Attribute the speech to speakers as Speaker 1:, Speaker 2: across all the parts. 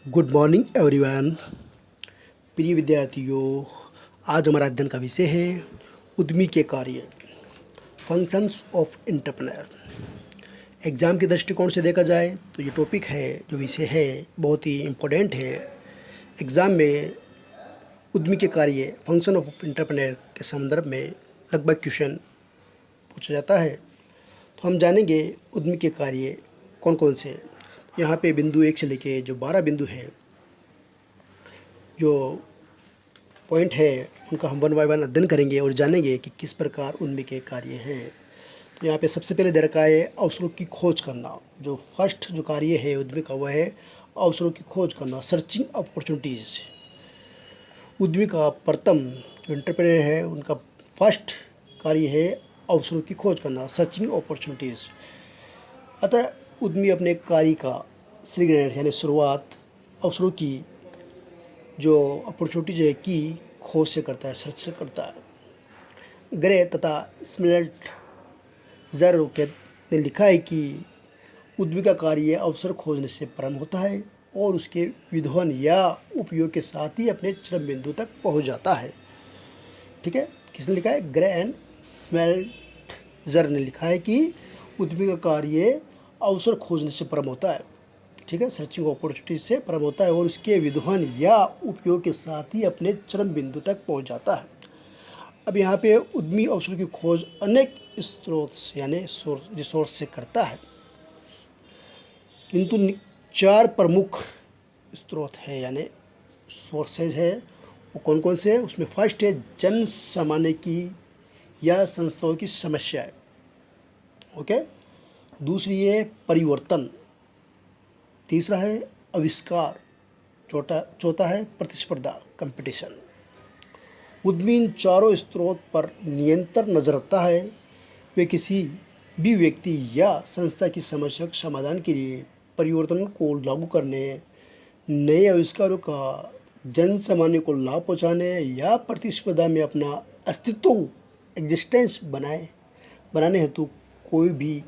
Speaker 1: Good morning everyone. प्रिय विद्यार्थियों, आज हमारा अध्ययन का विषय है उद्यमी के कार्य, फंक्शंस ऑफ एंटरप्रेन्योर। एग्ज़ाम के दृष्टिकोण से देखा जाए तो ये टॉपिक है, जो विषय है, बहुत ही इम्पोर्टेंट है। एग्ज़ाम में उद्यमी के कार्य, फंक्शन ऑफ एंटरप्रेन्योर के संदर्भ में लगभग क्वेश्चन पूछा जाता है। तो हम जानेंगे उद्यमी के कार्य कौन कौन से। यहाँ पे बिंदु 1 से लेके जो 12 बिंदु है, जो पॉइंट है, उनका हम वन बाय वन अध्ययन करेंगे और जानेंगे कि किस प्रकार उनमें के कार्य हैं। तो यहाँ पे सबसे पहले दे रखा है अवसरों की खोज करना। जो फर्स्ट जो कार्य है उद्यमी का, वह है अवसरों की खोज करना, सर्चिंग अपॉर्चुनिटीज़। उद्यमी का प्रथम जो एंटरप्रेन्योर है, उनका फर्स्ट कार्य है अवसरों की खोज करना, सर्चिंग अपॉर्चुनिटीज़। अतः उद्यमी अपने कार्य का श्रीगणेश यानी शुरुआत अवसरों की जो अपॉर्चुनिटीज है की खोज से करता है, सर्च से करता है। ग्रे तथा स्मिल्ट जर ने लिखा है कि उद्यमी का कार्य अवसर खोजने से प्रारंभ होता है और उसके विध्वंस या उपयोग के साथ ही अपने चरम बिंदु तक पहुंच जाता है। ठीक है, किसने लिखा है? ग्रे एंड स्मेल्ट जर ने लिखा है कि उद्यमी का कार्य अवसर खोजने से प्रारंभ होता है। ठीक है, सर्चिंग अपॉर्चुनिटी से प्रारंभ होता है और उसके विध्वंस या उपयोग के साथ ही अपने चरम बिंदु तक पहुंच जाता है। अब यहाँ पे उद्यमी अवसर की खोज अनेक स्रोत से यानी रिसोर्स से करता है, किंतु 4 प्रमुख स्रोत है यानी सोर्सेज है। वो कौन कौन से हैं? उसमें फर्स्ट है जन सामान्य की या संस्थाओं की समस्याएं। ओके, दूसरी है परिवर्तन, तीसरा है आविष्कार, चौथा है प्रतिस्पर्धा, कंपटीशन। उद्यमी इन चारों स्रोत पर निरंतर नजर रखता है। वे किसी भी व्यक्ति या संस्था की समस्या के समाधान के लिए, परिवर्तन को लागू करने, नए आविष्कारों का जन सामान्य को लाभ पहुंचाने या प्रतिस्पर्धा में अपना अस्तित्व एग्जिस्टेंस बनाने हेतु कोई भी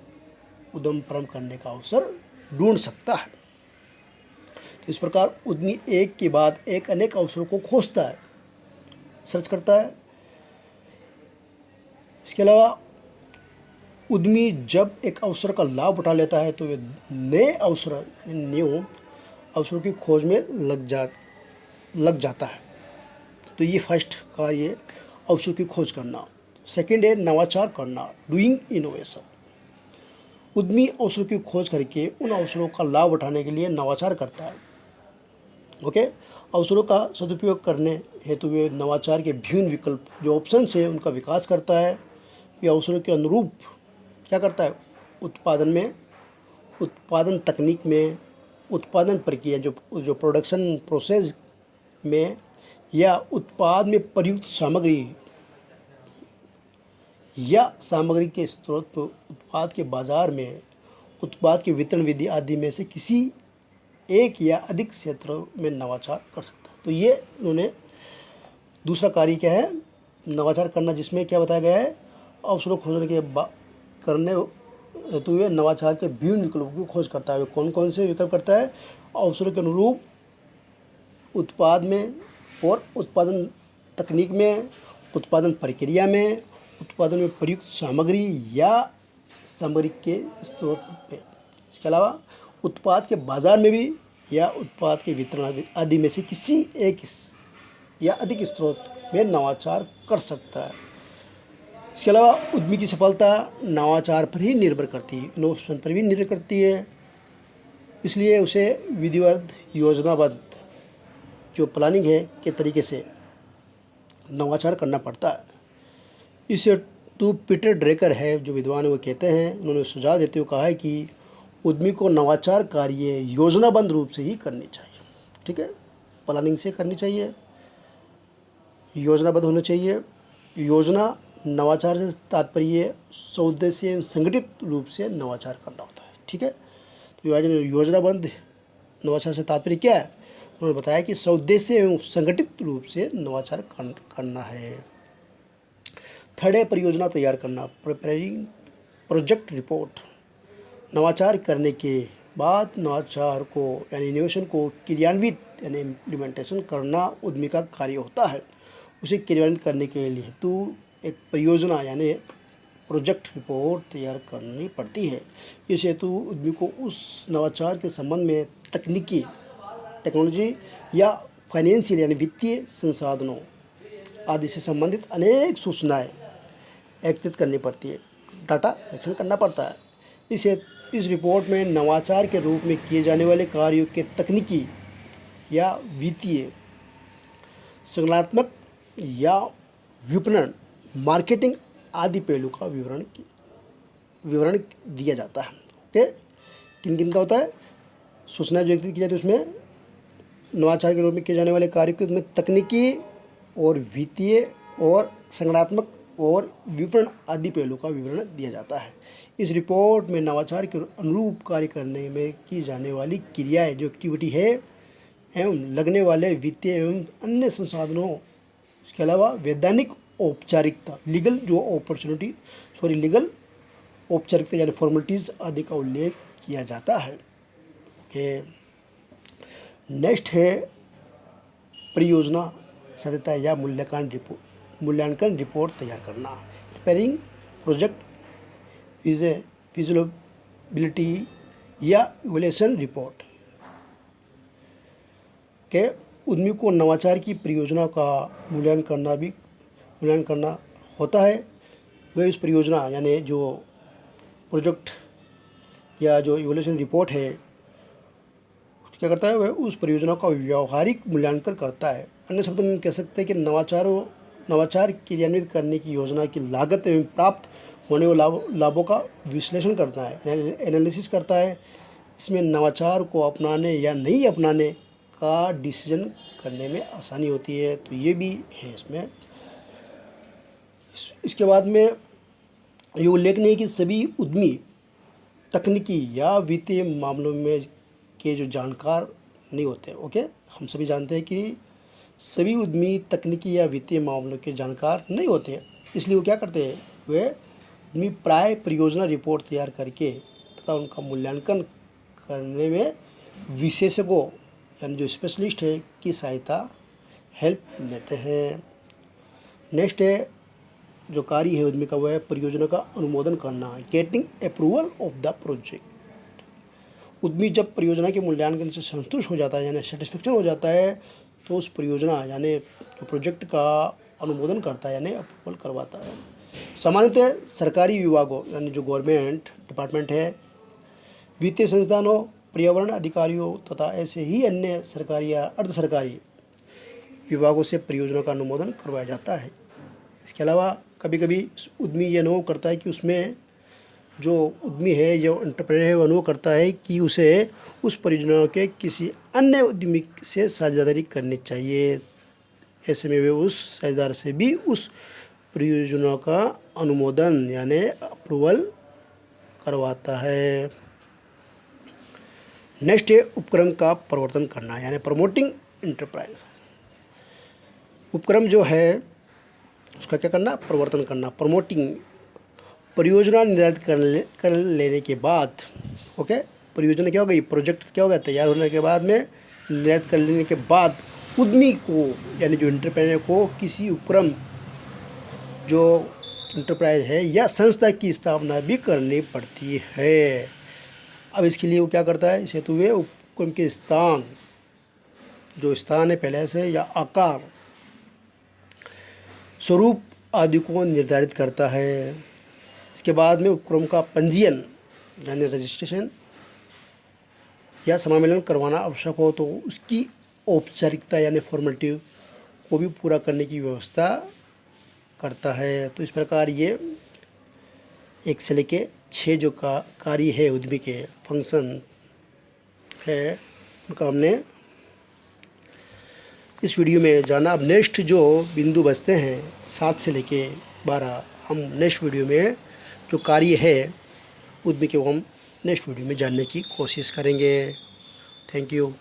Speaker 1: उद्यम प्रारंभ करने का अवसर ढूंढ सकता है। तो इस प्रकार उद्यमी एक के बाद एक अनेक अवसरों को खोजता है, सर्च करता है। इसके अलावा उद्यमी जब एक अवसर का लाभ उठा लेता है तो वे न्यू अवसरों की खोज में लग जाता है। तो ये फर्स्ट कार्य अवसर की खोज करना। सेकंड है नवाचार करना, डूइंग इनोवेशन। उद्यमी अवसरों की खोज करके उन अवसरों का लाभ उठाने के लिए नवाचार करता है। ओके, अवसरों का सदुपयोग करने हेतु वे नवाचार के विभिन्न विकल्प जो ऑप्शंस है उनका विकास करता है। ये अवसरों के अनुरूप क्या करता है? उत्पादन तकनीक में, उत्पादन प्रक्रिया जो प्रोडक्शन प्रोसेस में, या उत्पाद में प्रयुक्त सामग्री के स्रोत पर, उत्पाद के बाजार में, उत्पाद के वितरण विधि आदि में से किसी एक या अधिक क्षेत्रों में नवाचार कर सकता है। तो ये उन्होंने दूसरा कार्य क्या है? नवाचार करना, जिसमें क्या बताया गया है? अवसरों खोजने के करने हेतु वे नवाचार के विभिन्न विकल्पों की खोज करता है। वे कौन कौन से विकल्प करता है? अवसरों के अनुरूप उत्पाद में और उत्पादन तकनीक में, उत्पादन प्रक्रिया में, उत्पादन में प्रयुक्त सामग्री या सामग्री के स्रोत में। इसके अलावा उत्पाद के बाजार में भी या उत्पाद के वितरण आदि में से किसी एक या अधिक स्रोत में नवाचार कर सकता है। इसके अलावा उद्यमी की सफलता नवाचार पर ही निर्भर करती है, इनोवेशन पर भी निर्भर करती है। इसलिए उसे विधिवत, योजनाबद्ध जो प्लानिंग है के तरीके से नवाचार करना पड़ता है। इसे तो पीटर ड्रेकर है जो विद्वान है, वो कहते हैं, उन्होंने सुझाव देते हुए कहा है कि उद्यमी को नवाचार कार्य योजनाबद्ध रूप से ही करनी चाहिए। ठीक है, प्लानिंग से करनी चाहिए, योजनाबद्ध होना चाहिए। योजना नवाचार से तात्पर्य सौदेश्य संगठित रूप से नवाचार करना होता है। ठीक है, तो योजनाबद्ध नवाचार से तात्पर्य क्या है? उन्होंने बताया कि सौदेश्य एवं संगठित रूप से नवाचार करना है। थर्ड है परियोजना तैयार करना, प्रिपेयरिंग प्रोजेक्ट रिपोर्ट। नवाचार करने के बाद नवाचार को यानी इनोवेशन को क्रियान्वित यानी इम्प्लीमेंटेशन करना उद्यमी का कार्य होता है। उसे क्रियान्वित करने के लिए हेतु एक परियोजना यानी प्रोजेक्ट रिपोर्ट तैयार करनी पड़ती है। इस हेतु उद्यमी को उस नवाचार के संबंध में तकनीकी टेक्नोलॉजी या फाइनेंशियल यानी वित्तीय संसाधनों आदि से संबंधित अनेक सूचनाएं एकत्रित करनी पड़ती है, डाटा कलेक्शन करना पड़ता है। इस रिपोर्ट में नवाचार के रूप में किए जाने वाले कार्यों के तकनीकी या वित्तीय, संगठनात्मक या विपणन, मार्केटिंग आदि पहलू का विवरण दिया जाता है। ओके, किन किन का होता है? सूचना जो एकत्रित की जाती है उसमें नवाचार के रूप में किए जाने वाले कार्य के उसमें तकनीकी और वित्तीय और संगठनात्मक और विपणन आदि पहलू का विवरण दिया जाता है। इस रिपोर्ट में नवाचार के अनुरूप कार्य करने में की जाने वाली क्रियाएं जो एक्टिविटी है एवं लगने वाले वित्तीय एवं अन्य संसाधनों, इसके अलावा वैधानिक औपचारिकता लीगल औपचारिकता यानी फॉर्मेलिटीज़ आदि का उल्लेख किया जाता है। ओके, नेक्स्ट है परियोजना सत्यता या मूल्यांकन रिपोर्ट तैयार करना। प्रिपेयरिंग प्रोजेक्ट फिजिबिलिटी या इवैल्यूएशन रिपोर्ट के उद्यमी को नवाचार की परियोजना का मूल्यांकन करना होता है। वह इस परियोजना यानी जो प्रोजेक्ट या जो इवैल्यूएशन रिपोर्ट है क्या करता है, वह उस परियोजना का व्यावहारिक मूल्यांकन करता है। अन्य शब्दों में कह सकते हैं कि नवाचार क्रियान्वित करने की योजना की लागत एवं प्राप्त होने वाले लाभों का विश्लेषण करता है, एनालिसिस करता है। इसमें नवाचार को अपनाने या नहीं अपनाने का डिसीजन करने में आसानी होती है, तो ये भी है इसमें। इसके बाद में ये उल्लेखनीय है कि सभी उद्यमी तकनीकी या वित्तीय मामलों में के जो जानकार नहीं होते। ओके, हम सभी जानते हैं कि सभी उद्यमी तकनीकी या वित्तीय मामलों के जानकार नहीं होते, इसलिए वो क्या करते हैं, वे उद्यमी प्राय परियोजना रिपोर्ट तैयार करके तथा उनका मूल्यांकन करने में विशेषज्ञों यानी जो स्पेशलिस्ट है की सहायता हेल्प लेते हैं। नेक्स्ट है जो कार्य है उद्यमी का, वह है परियोजना का अनुमोदन करना, getting approval of the project. उद्यमी जब परियोजना के मूल्यांकन से संतुष्ट हो जाता है यानी सेटिस्फेक्शन हो जाता है, तो उस परियोजना यानी जो प्रोजेक्ट का अनुमोदन करता है यानी अप्रूवल करवाता है। सामान्यतः सरकारी विभागों यानी जो गवर्नमेंट डिपार्टमेंट है, वित्तीय संस्थानों, पर्यावरण अधिकारियों तथा ऐसे ही अन्य सरकारी या अर्ध सरकारी विभागों से परियोजना का अनुमोदन करवाया जाता है। इसके अलावा कभी कभी उद्यमी ये अनुभव करता है कि उसमें जो उद्यमी है, जो एंटरप्रेन्योर है, वो अनुभव करता है कि उसे उस परियोजना के किसी अन्य उद्यमी से साझेदारी करनी चाहिए। ऐसे में वे उस साझेदार से भी उस परियोजना का अनुमोदन यानी अप्रूवल करवाता है। नेक्स्ट है उपक्रम का प्रवर्तन करना यानी प्रमोटिंग एंटरप्राइज। उपक्रम जो है उसका क्या करना, प्रवर्तन करना, प्रमोटिंग। परियोजना निर्धारित कर लेने के बाद, ओके, परियोजना क्या हो गई, प्रोजेक्ट क्या हो गया, तैयार होने के बाद में निर्धारित कर लेने के बाद उद्यमी को यानी जो एंटरप्रेन्योर को किसी उपक्रम जो एंटरप्राइज है या संस्था की स्थापना भी करनी पड़ती है। अब इसके लिए वो क्या करता है, इस हेतु वे उपक्रम के जो स्थान है पहले से या आकार, स्वरूप आदि को निर्धारित करता है। इसके बाद में उपक्रम का पंजीयन यानी रजिस्ट्रेशन या समामेलन करवाना आवश्यक हो तो उसकी औपचारिकता यानी फॉर्मेलिटी को भी पूरा करने की व्यवस्था करता है। तो इस प्रकार ये 1 से लेके 6 जो कार्य है उद्यमी के फंक्शन है, उनका हमने इस वीडियो में जाना। अब नेक्स्ट जो बिंदु बचते हैं 7 से लेके 12, हम नेक्स्ट वीडियो में जो कार्य है उद्यमी के वो हम नेक्स्ट वीडियो में जानने की कोशिश करेंगे। Thank you.